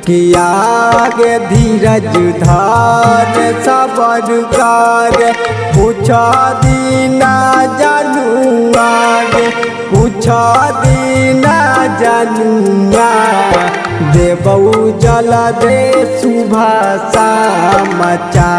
किया गे धीरज धार सबर कर पूछा दीना जनुआ गे पूछा दीना जनुआ देबऊ जल दे सुबह समाचार।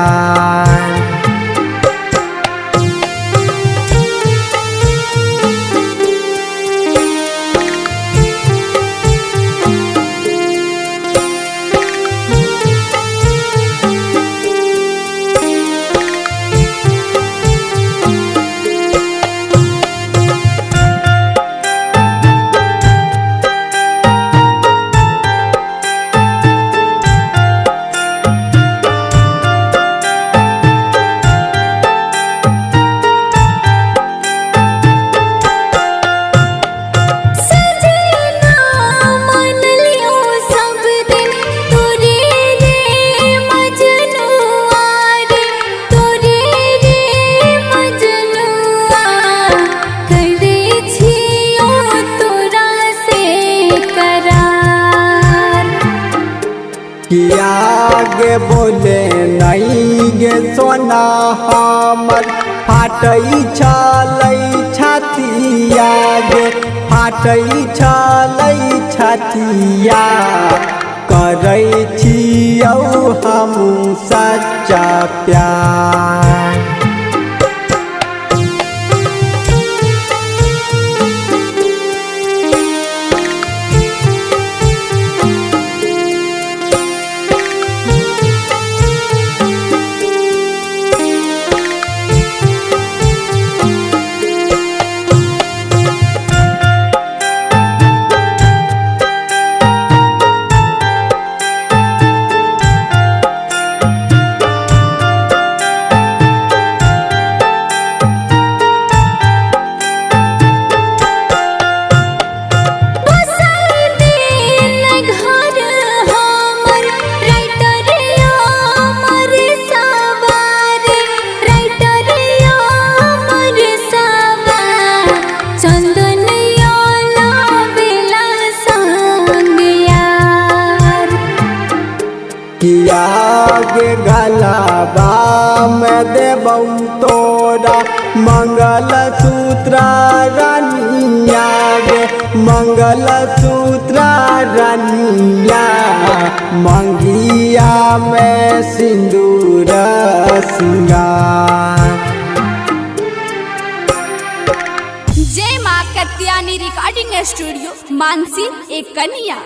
किया गे बोले नहीं गे सोना हमर फाटई छलै छतिया गे फाटई छलै छतिया करै छियौ हम सच्चा प्यार। किया गे गलाबा में देबऊ तोरा मंगल सूत्र रानिया गे मंगल सूत्र रानिया मंगिया में सिंदूर सिंगार। जय मां कत्यानी रिकॉर्डिंग स्टूडियो मानसी एक कन्या।